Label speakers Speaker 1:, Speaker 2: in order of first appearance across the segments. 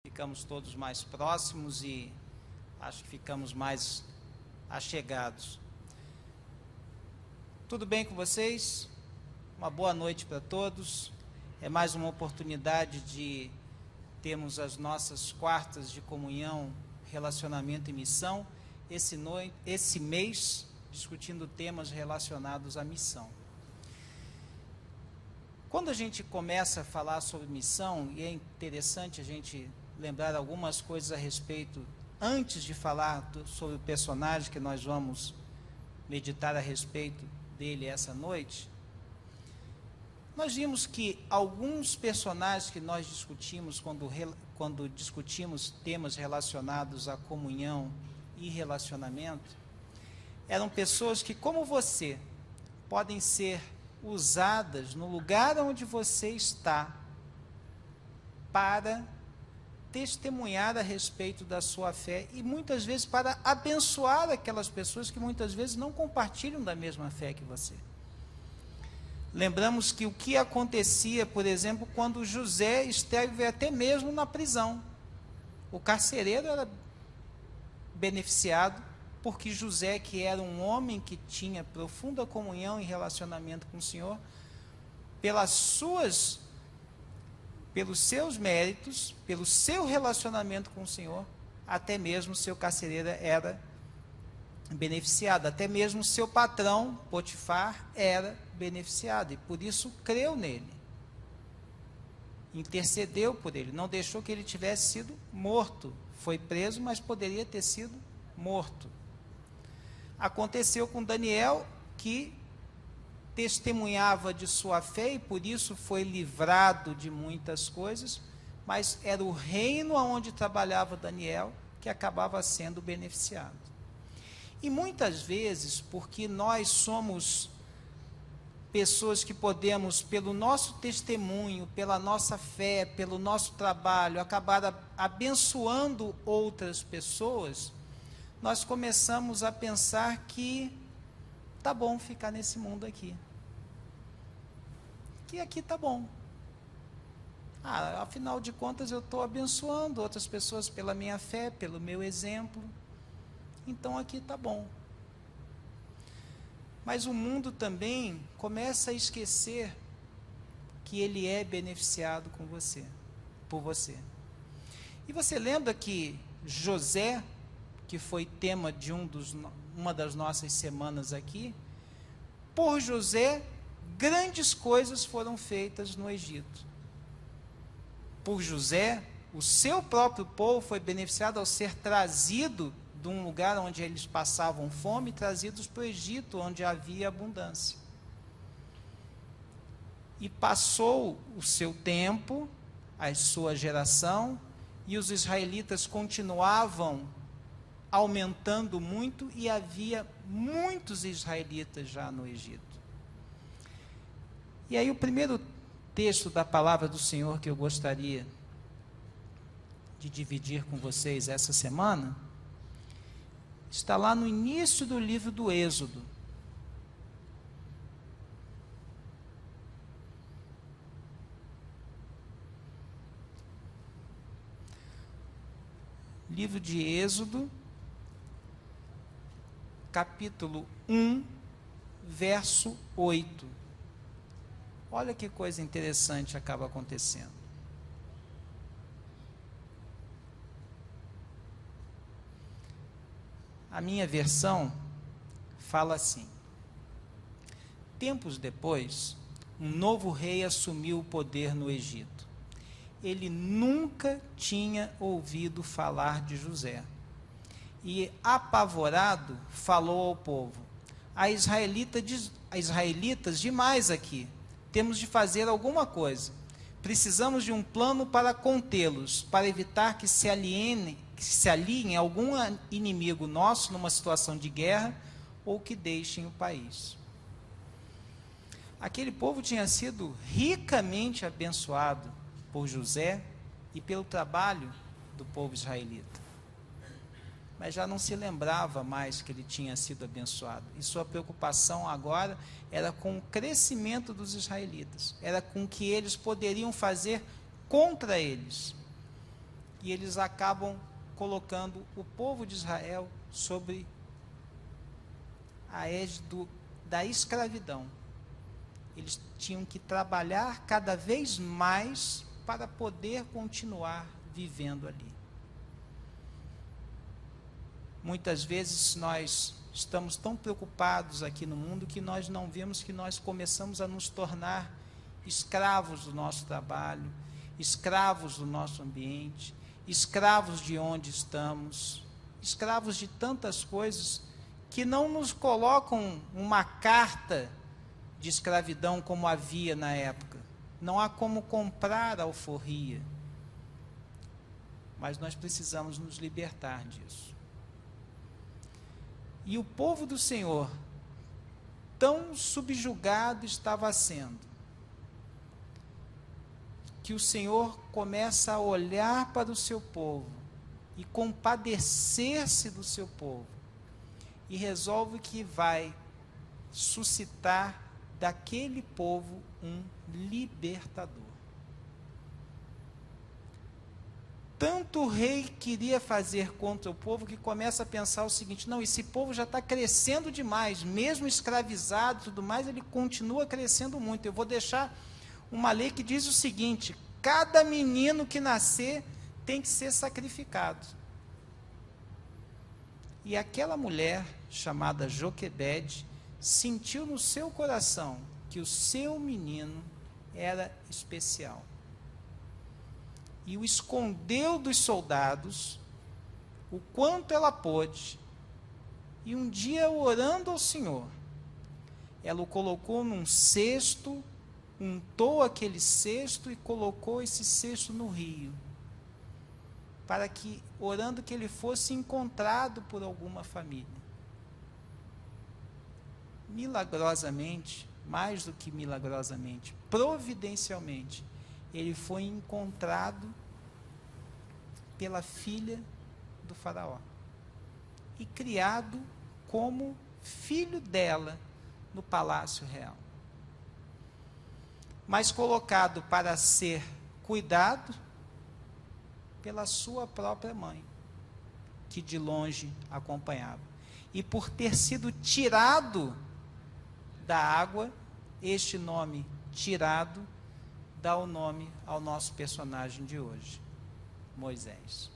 Speaker 1: ficamos todos mais próximos e acho que ficamos mais achegados. Tudo bem com vocês? Uma boa noite para todos. É mais uma oportunidade de termos as nossas quartas de comunhão, relacionamento e missão, esse mês, discutindo temas relacionados à missão. Quando a gente começa a falar sobre missão, e é interessante a gente lembrar algumas coisas a respeito, antes de falar sobre o personagem que nós vamos meditar a respeito dele essa noite, nós vimos que alguns personagens que nós discutimos quando discutimos temas relacionados à comunhão e relacionamento, eram pessoas que, como você, podem ser usadas no lugar onde você está para testemunhar a respeito da sua fé e muitas vezes para abençoar aquelas pessoas que muitas vezes não compartilham da mesma fé que você. Lembramos que o que acontecia, por exemplo, quando José esteve até mesmo na prisão. O carcereiro era beneficiado porque José, que era um homem que tinha profunda comunhão e relacionamento com o Senhor, pelos seus méritos, pelo seu relacionamento com o Senhor, até mesmo seu carcereiro era beneficiado, até mesmo seu patrão, Potifar, era beneficiado, e por isso creu nele, intercedeu por ele, não deixou que ele tivesse sido morto, foi preso, mas poderia ter sido morto. Aconteceu com Daniel, que testemunhava de sua fé e por isso foi livrado de muitas coisas, mas era o reino onde trabalhava Daniel que acabava sendo beneficiado. E muitas vezes, porque nós somos pessoas que podemos, pelo nosso testemunho, pela nossa fé, pelo nosso trabalho, acabar abençoando outras pessoas, nós começamos a pensar que tá bom ficar nesse mundo aqui. Que aqui tá bom. Afinal de contas eu estou abençoando outras pessoas pela minha fé, pelo meu exemplo. Então aqui tá bom. Mas o mundo também começa a esquecer que ele é beneficiado por você. E você lembra que José, que foi tema de uma das nossas semanas aqui, por José, grandes coisas foram feitas no Egito. Por José, o seu próprio povo foi beneficiado ao ser trazido de um lugar onde eles passavam fome, trazidos para o Egito, onde havia abundância. E passou o seu tempo, a sua geração, e os israelitas continuavam aumentando muito, e havia muitos israelitas já no Egito. E aí o primeiro texto da palavra do Senhor que eu gostaria de dividir com vocês essa semana, está lá no início do livro do Êxodo. Livro de Êxodo, capítulo 1, verso 8. Olha que coisa interessante acaba acontecendo. A minha versão fala assim: tempos depois, um novo rei assumiu o poder no Egito. Ele nunca tinha ouvido falar de José. E, apavorado, falou ao povo: há israelitas demais aqui. Temos de fazer alguma coisa. Precisamos de um plano para contê-los, para evitar que se aliem algum inimigo nosso numa situação de guerra ou que deixem o país. Aquele povo tinha sido ricamente abençoado por José e pelo trabalho do povo israelita. Mas já não se lembrava mais que ele tinha sido abençoado. E sua preocupação agora era com o crescimento dos israelitas. Era com o que eles poderiam fazer contra eles. e eles acabam colocando o povo de Israel sobre a égide da escravidão. Eles tinham que trabalhar cada vez mais para poder continuar vivendo ali. Muitas vezes nós estamos tão preocupados aqui no mundo que nós não vemos que nós começamos a nos tornar escravos do nosso trabalho, escravos do nosso ambiente, escravos de onde estamos, escravos de tantas coisas que não nos colocam uma carta de escravidão como havia na época. Não há como comprar alforria. Mas nós precisamos nos libertar disso. E o povo do Senhor, tão subjugado estava sendo, que o Senhor começa a olhar para o seu povo e compadecer-se do seu povo, e resolve que vai suscitar daquele povo um libertador. Tanto o rei queria fazer contra o povo que começa a pensar o seguinte: não, esse povo já está crescendo demais, mesmo escravizado e tudo mais, ele continua crescendo muito. Eu vou deixar uma lei que diz o seguinte: cada menino que nascer tem que ser sacrificado. E aquela mulher, chamada Joquebede, sentiu no seu coração que o seu menino era especial. E o escondeu dos soldados, o quanto ela pôde, e um dia, orando ao Senhor, ela o colocou num cesto, untou aquele cesto e colocou esse cesto no rio, para que, orando que ele fosse encontrado por alguma família. Milagrosamente, mais do que milagrosamente, providencialmente, ele foi encontrado pela filha do faraó e criado como filho dela no palácio real, mas colocado para ser cuidado pela sua própria mãe, que de longe acompanhava. E por ter sido tirado da água, este nome, tirado, dá o nome ao nosso personagem de hoje, Moisés.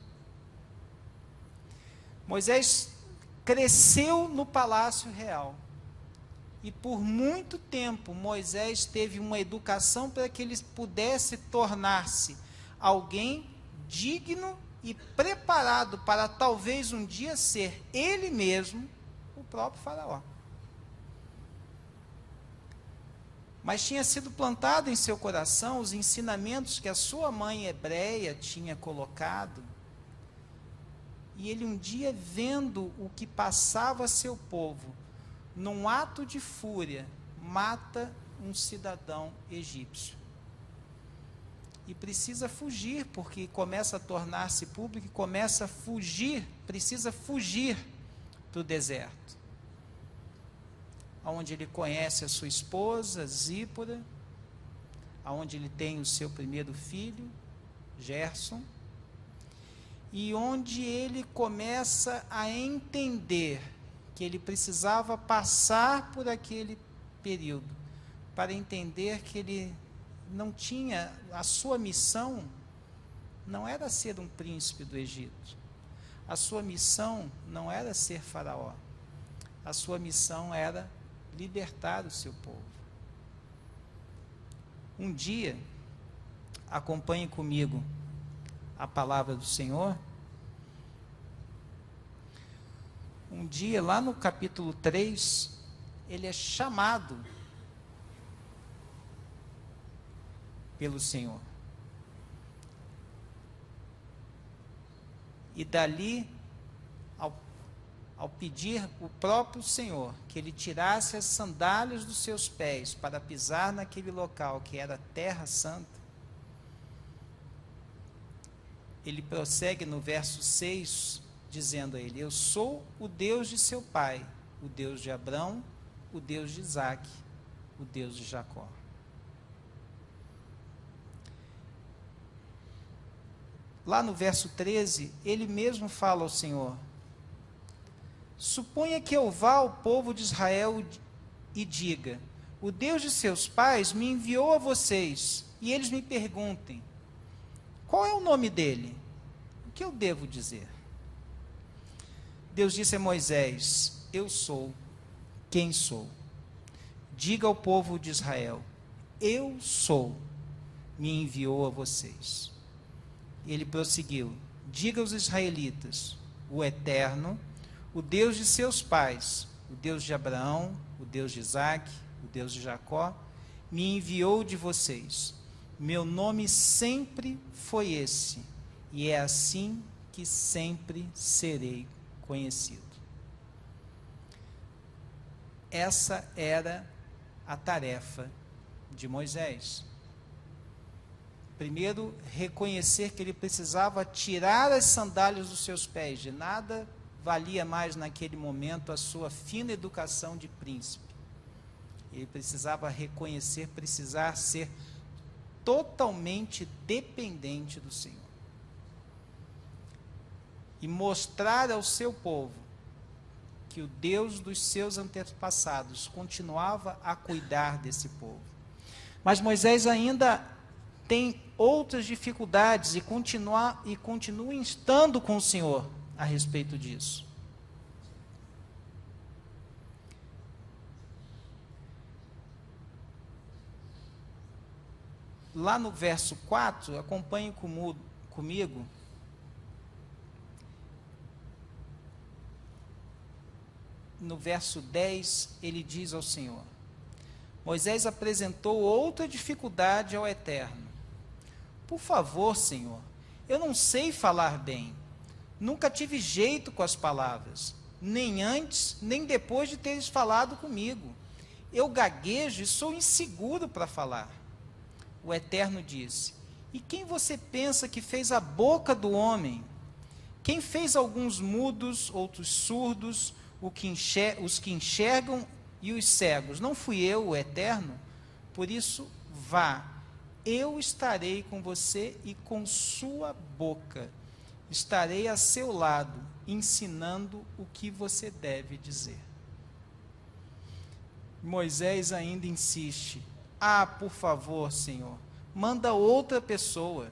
Speaker 1: Moisés cresceu no palácio real, e por muito tempo Moisés teve uma educação para que ele pudesse tornar-se alguém digno e preparado para talvez um dia ser ele mesmo o próprio faraó. Mas tinha sido plantado em seu coração os ensinamentos que a sua mãe hebreia tinha colocado, e ele um dia, vendo o que passava a seu povo, num ato de fúria, mata um cidadão egípcio. E precisa fugir, porque começa a tornar-se público, e começa a fugir, precisa fugir do deserto, onde ele conhece a sua esposa, Zípora, onde ele tem o seu primeiro filho, Gerson, e onde ele começa a entender que ele precisava passar por aquele período, para entender que ele não tinha, a sua missão não era ser um príncipe do Egito, a sua missão não era ser faraó, a sua missão era libertar o seu povo. Um dia, acompanhe comigo a palavra do Senhor. Um dia, lá no capítulo 3, ele é chamado pelo Senhor. E dali, ao pedir o próprio Senhor que ele tirasse as sandálias dos seus pés para pisar naquele local que era terra santa, ele prossegue no verso 6, dizendo a ele: eu sou o Deus de seu pai, o Deus de Abrão, o Deus de Isaque, o Deus de Jacó. lá no verso 13, ele mesmo fala ao Senhor: suponha que eu vá ao povo de Israel e diga: o Deus de seus pais me enviou a vocês, e eles me perguntem: qual é o nome dele? O que eu devo dizer? Deus disse a Moisés: eu sou quem sou. Diga ao povo de Israel: eu sou, me enviou a vocês. Ele prosseguiu: diga aos israelitas: o Eterno, o Deus de seus pais, o Deus de Abraão, o Deus de Isaque, o Deus de Jacó, me enviou de vocês. Meu nome sempre foi esse, e é assim que sempre serei conhecido. Essa era a tarefa de Moisés. Primeiro, reconhecer que ele precisava tirar as sandálias dos seus pés. De nada valia mais naquele momento a sua fina educação de príncipe. Ele precisava reconhecer, precisar ser totalmente dependente do Senhor. E mostrar ao seu povo que o Deus dos seus antepassados continuava a cuidar desse povo. Mas Moisés ainda tem outras dificuldades e continua instando com o Senhor a respeito disso. Lá no verso 4, acompanhe comigo. No verso 10, ele diz ao Senhor: Moisés apresentou outra dificuldade ao Eterno. Por favor, Senhor, eu não sei falar bem. Nunca tive jeito com as palavras, nem antes, nem depois de teres falado comigo. Eu gaguejo e sou inseguro para falar. O Eterno disse: e quem você pensa que fez a boca do homem? Quem fez alguns mudos, outros surdos, os que enxergam e os cegos? Não fui eu, o Eterno? Por isso, vá, eu estarei com você e com sua boca. Estarei a seu lado, ensinando o que você deve dizer. Moisés ainda insiste: ah, por favor, Senhor, manda outra pessoa.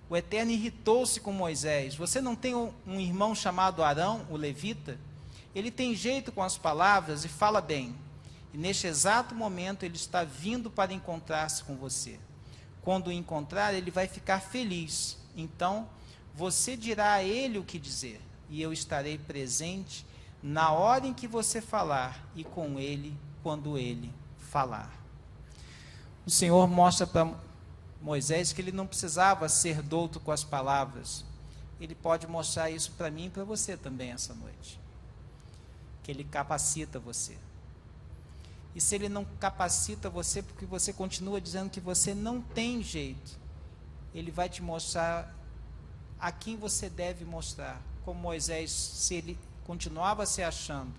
Speaker 1: O Eterno irritou-se com Moisés. Você não tem um irmão chamado Arão, o levita? Ele tem jeito com as palavras e fala bem. E neste exato momento ele está vindo para encontrar-se com você. Quando o encontrar, ele vai ficar feliz. Então, você dirá a ele o que dizer, e eu estarei presente na hora em que você falar e com ele quando ele falar. O Senhor mostra para Moisés que ele não precisava ser douto com as palavras. Ele pode mostrar isso para mim e para você também essa noite. Que ele capacita você. E se ele não capacita você porque você continua dizendo que você não tem jeito, ele vai te mostrar a quem você deve mostrar. Como Moisés, se ele continuava se achando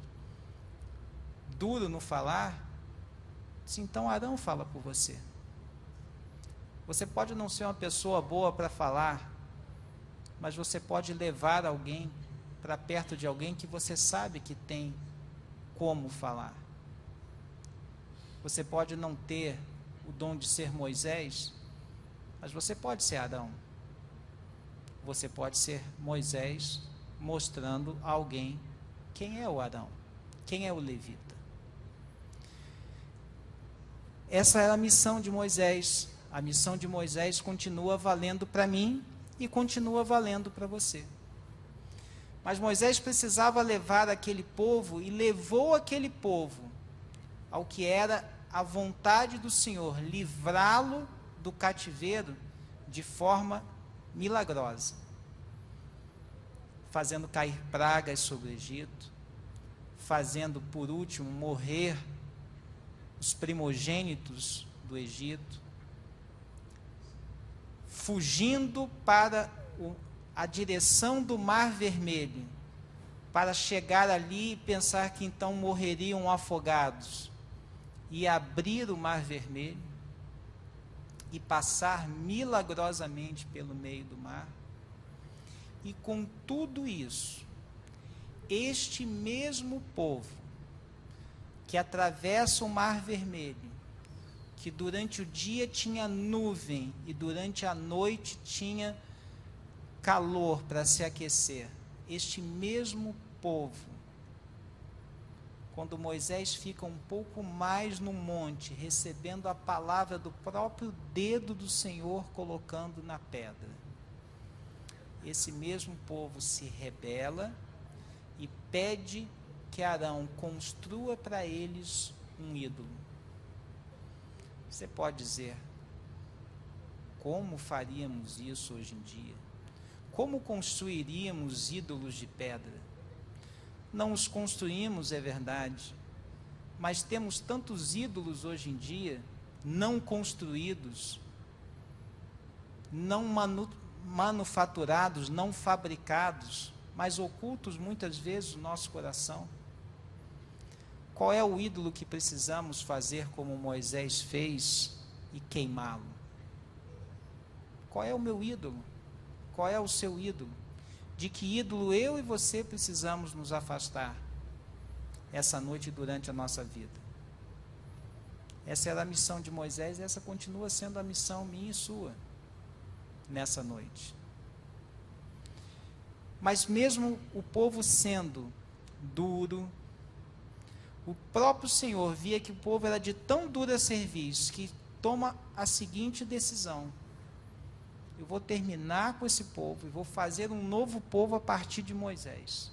Speaker 1: duro no falar, então Arão fala por você. Você pode não ser uma pessoa boa para falar, mas você pode levar alguém para perto de alguém que você sabe que tem como falar. Você pode não ter o dom de ser Moisés, mas você pode ser Arão. Você pode ser Moisés mostrando a alguém quem é o Arão, quem é o levita. Essa era a missão de Moisés. A missão de Moisés continua valendo para mim e continua valendo para você. Mas Moisés precisava levar aquele povo, e levou aquele povo ao que era a vontade do Senhor, livrá-lo do cativeiro de forma milagrosa, fazendo cair pragas sobre o Egito, fazendo, por último, morrer os primogênitos do Egito, fugindo para a direção do Mar Vermelho, para chegar ali e pensar que então morreriam afogados, e abrir o Mar Vermelho e passar milagrosamente pelo meio do mar. E com tudo isso, este mesmo povo que atravessa o Mar Vermelho, que durante o dia tinha nuvem e durante a noite tinha calor para se aquecer, este mesmo povo, quando Moisés fica um pouco mais no monte, recebendo a palavra do próprio dedo do Senhor colocando na pedra, esse mesmo povo se rebela e pede que Arão construa para eles um ídolo. Você pode dizer, como faríamos isso hoje em dia? Como construiríamos ídolos de pedra? Não os construímos, é verdade, mas temos tantos ídolos hoje em dia, não construídos, não manufaturados, não fabricados, mas ocultos muitas vezes no nosso coração. Qual é o ídolo que precisamos fazer como Moisés fez e queimá-lo? Qual é o meu ídolo? Qual é o seu ídolo? De que ídolo eu e você precisamos nos afastar essa noite durante a nossa vida? Essa era a missão de Moisés e essa continua sendo a missão minha e sua nessa noite. Mas mesmo o povo sendo duro, o próprio Senhor via que o povo era de tão dura serviço que toma a seguinte decisão: eu vou terminar com esse povo e vou fazer um novo povo a partir de Moisés.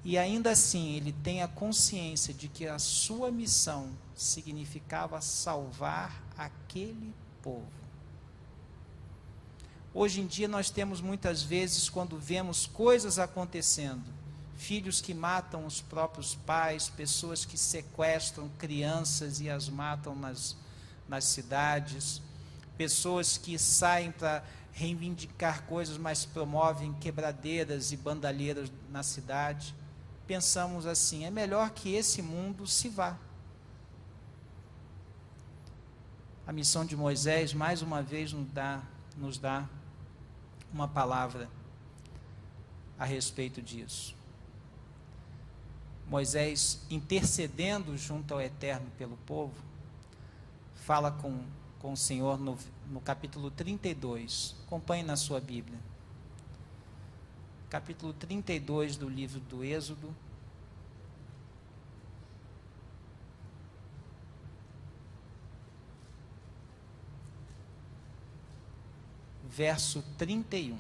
Speaker 1: E ainda assim ele tem a consciência de que a sua missão significava salvar aquele povo. Hoje em dia nós temos muitas vezes, quando vemos coisas acontecendo, filhos que matam os próprios pais, pessoas que sequestram crianças e as matam nas cidades, pessoas que saem para reivindicar coisas, mas promovem quebradeiras e bandalheiras na cidade. Pensamos assim, é melhor que esse mundo se vá. A missão de Moisés, mais uma vez, nos dá uma palavra a respeito disso. Moisés, intercedendo junto ao Eterno pelo povo, fala com o Senhor no capítulo 32. Acompanhe na sua Bíblia. Capítulo 32 do livro do Êxodo. Verso 31.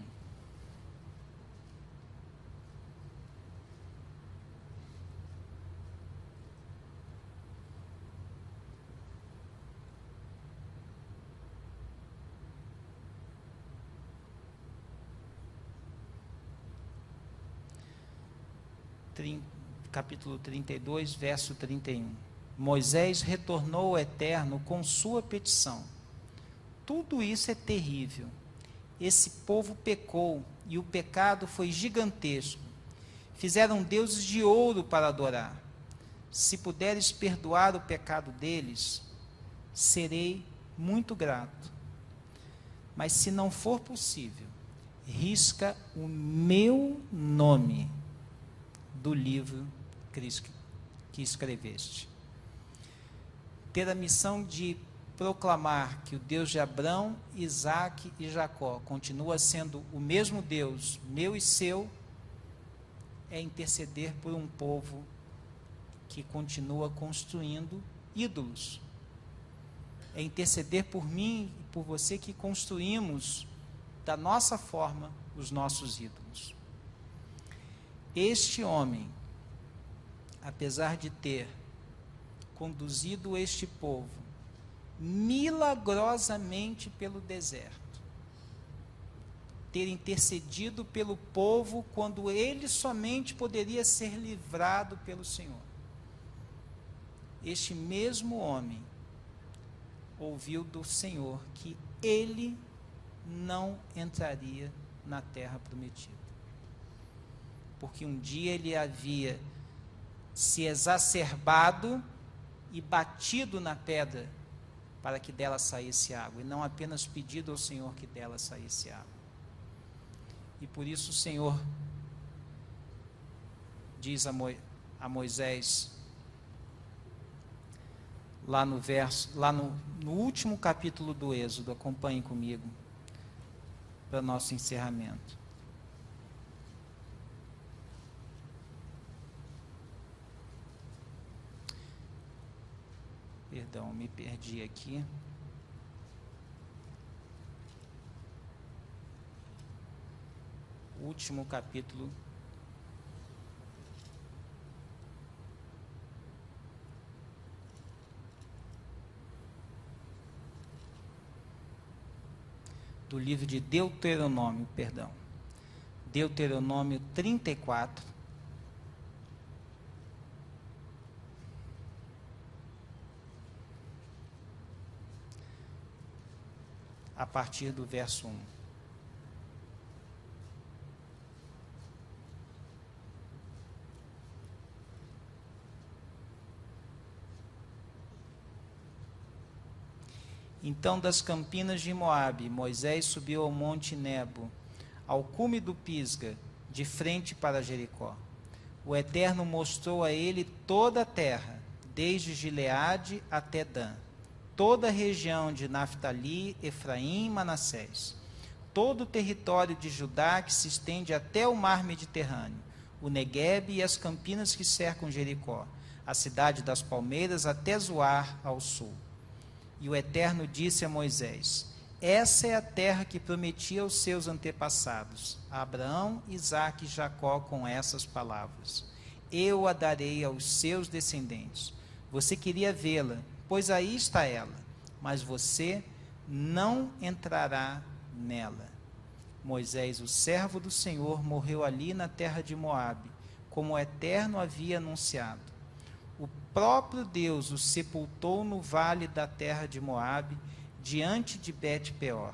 Speaker 1: Capítulo 32, verso 31. Moisés retornou ao Eterno com sua petição. Tudo isso é terrível. Esse povo pecou e o pecado foi gigantesco. Fizeram deuses de ouro para adorar. Se puderes perdoar o pecado deles, serei muito grato. Mas se não for possível, risca o meu nome do livro que escreveste. Ter a missão de proclamar que o Deus de Abraão, Isaque e Jacó continua sendo o mesmo Deus, meu e seu, é interceder por um povo que continua construindo ídolos. É interceder por mim e por você que construímos da nossa forma os nossos ídolos. Este homem, apesar de ter conduzido este povo milagrosamente pelo deserto, ter intercedido pelo povo quando ele somente poderia ser livrado pelo Senhor, este mesmo homem ouviu do Senhor que ele não entraria na terra prometida, porque um dia ele havia se exacerbado e batido na pedra para que dela saísse água, e não apenas pedido ao Senhor que dela saísse água. E por isso o Senhor diz a Moisés, lá no último capítulo do Êxodo, acompanhe comigo, para nosso encerramento. Perdão, me perdi aqui. Último capítulo do livro de Deuteronômio, perdão. Deuteronômio 34. A partir do verso 1. Então, das campinas de Moabe, Moisés subiu ao monte Nebo, ao cume do Pisga, de frente para Jericó. O Eterno mostrou a ele toda a terra, desde Gileade até Dan, toda a região de Naftali, Efraim e Manassés, todo o território de Judá que se estende até o mar Mediterrâneo, o Neguebe e as campinas que cercam Jericó, a cidade das palmeiras até Zoar ao sul. E o Eterno disse a Moisés: essa é a terra que prometi aos seus antepassados, a Abraão, Isaque e Jacó, com essas palavras: eu a darei aos seus descendentes. Você queria vê-la, pois aí está ela, mas você não entrará nela. Moisés, o servo do Senhor, morreu ali na terra de Moabe, como o Eterno havia anunciado. O próprio Deus o sepultou no vale da terra de Moabe, diante de Bet-peor.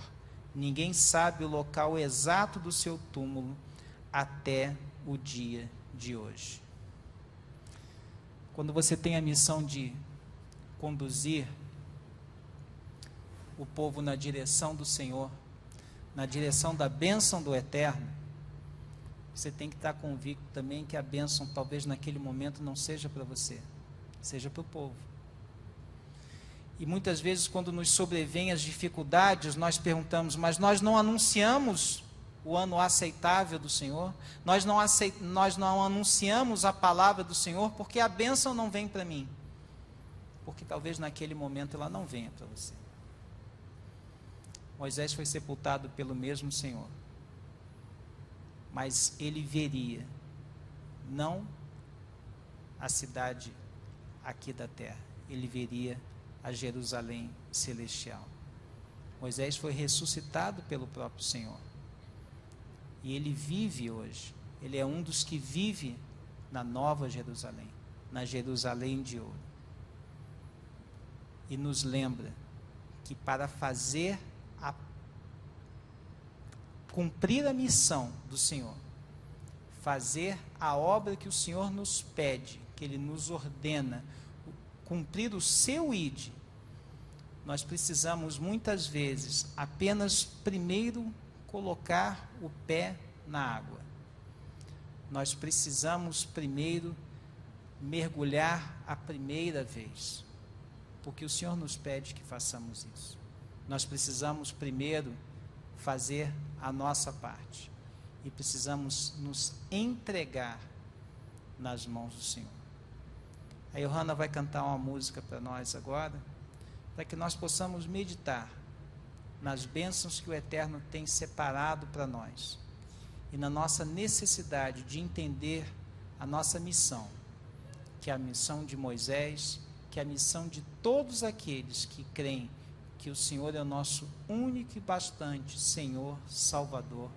Speaker 1: Ninguém sabe o local exato do seu túmulo até o dia de hoje. Quando você tem a missão de conduzir o povo na direção do Senhor, na direção da bênção do Eterno, você tem que estar convicto também que a bênção talvez naquele momento não seja para você, seja para o povo. E muitas vezes quando nos sobrevêm as dificuldades, nós perguntamos, mas nós não anunciamos o ano aceitável do Senhor? Nós não anunciamos a palavra do Senhor porque a bênção não vem para mim? Porque talvez naquele momento ela não venha para você. Moisés foi sepultado pelo mesmo Senhor, mas ele veria, não a cidade aqui da terra, ele veria a Jerusalém celestial. Moisés foi ressuscitado pelo próprio Senhor, e ele vive hoje, ele é um dos que vive na nova Jerusalém, na Jerusalém de ouro, e nos lembra que para cumprir a missão do Senhor, fazer a obra que o Senhor nos pede, que Ele nos ordena, cumprir o seu ide, nós precisamos muitas vezes apenas primeiro colocar o pé na água. Nós precisamos primeiro mergulhar a primeira vez, porque o Senhor nos pede que façamos isso. Nós precisamos primeiro fazer a nossa parte e precisamos nos entregar nas mãos do Senhor. A Johanna vai cantar uma música para nós agora, para que nós possamos meditar nas bênçãos que o Eterno tem separado para nós e na nossa necessidade de entender a nossa missão, que é a missão de Moisés, que é a missão de todos aqueles que creem que o Senhor é o nosso único e bastante Senhor, Salvador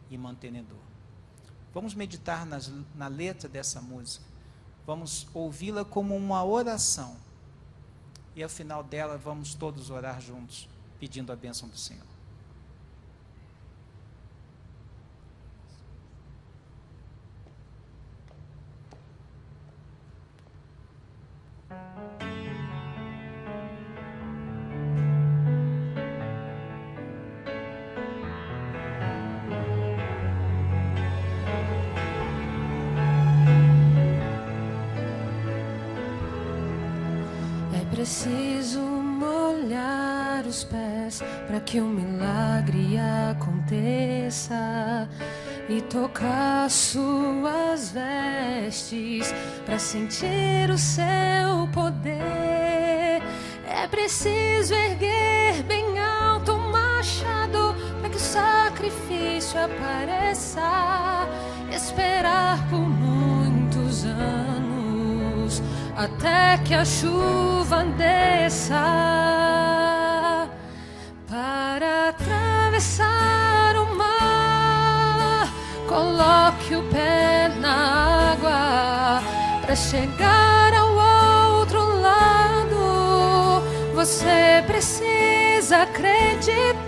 Speaker 1: e mantenedor. Vamos meditar na letra dessa música, vamos ouvi-la como uma oração, e ao final dela vamos todos orar juntos, pedindo a bênção do Senhor.
Speaker 2: preciso molhar os pés para que o milagre aconteça e tocar suas vestes para sentir o seu poder. É preciso erguer bem alto o machado para que o sacrifício apareça, esperar por muitos anos até que a chuva desça. Para atravessar o mar, coloque o pé na água. Para chegar ao outro lado, você precisa acreditar.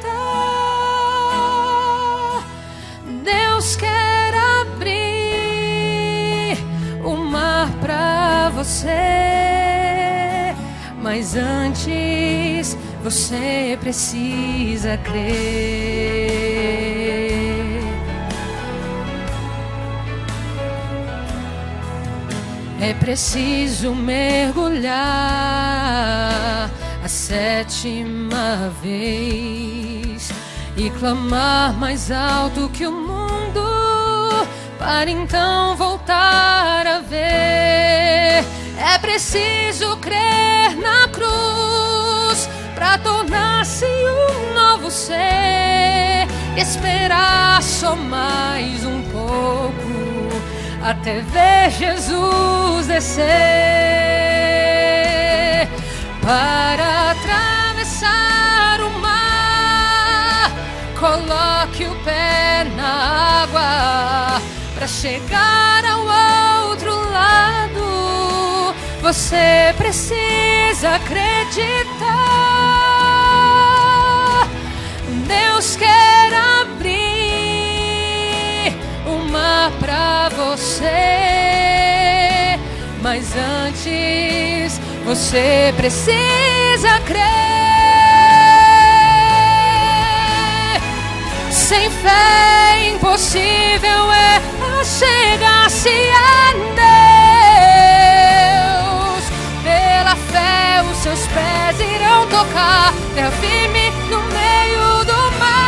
Speaker 2: Deus quer abrir o mar para você, mas antes você precisa crer. É preciso mergulhar a 7ª vez e clamar mais alto que o mundo, para então voltar a ver. É preciso crer na cruz para tornar-se um novo ser, esperar só mais um pouco até ver Jesus descer. Para atravessar o mar, coloque o pé na água. Para chegar ao outro lado, você precisa acreditar. Deus quer abrir o mar para você, mas antes você precisa crer. Sem fé impossível é chegar-se a Deus. Pela fé os seus pés irão tocar terra firme no meio do mar.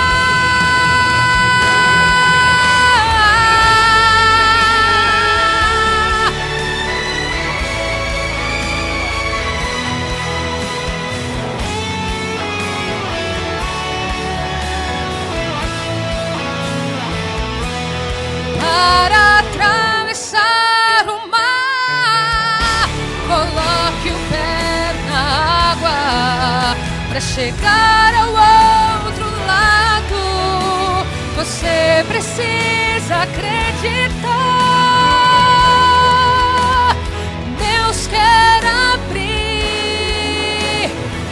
Speaker 2: Para atravessar o mar, coloque o pé na água. Para chegar ao outro lado, você precisa acreditar. Deus quer abrir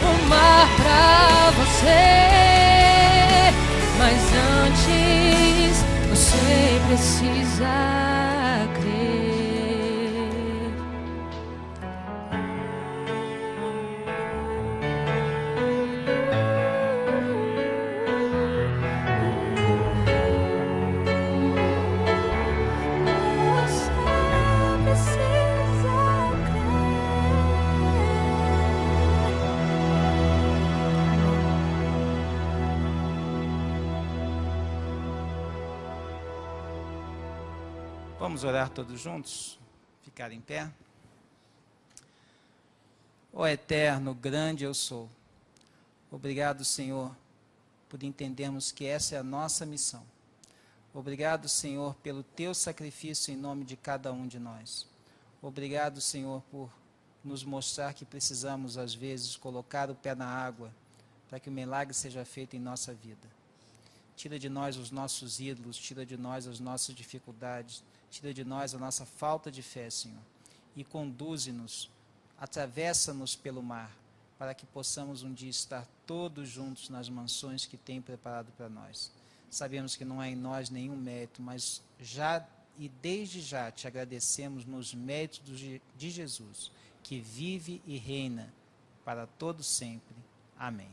Speaker 2: o mar para você, mas antes você precisa crer. Você precisa
Speaker 1: Vamos orar todos juntos? Ficar em pé? Ó eterno, grande eu sou. Obrigado, Senhor, por entendermos que essa é a nossa missão. Obrigado, Senhor, pelo teu sacrifício em nome de cada um de nós. Obrigado, Senhor, por nos mostrar que precisamos, às vezes, colocar o pé na água para que o milagre seja feito em nossa vida. Tira de nós os nossos ídolos, tira de nós as nossas dificuldades, tira de nós a nossa falta de fé, Senhor, e conduze-nos, atravessa-nos pelo mar, para que possamos um dia estar todos juntos nas mansões que tem preparado para nós. Sabemos que não há em nós nenhum mérito, mas já e desde já te agradecemos nos méritos de Jesus, que vive e reina para todo sempre. Amém.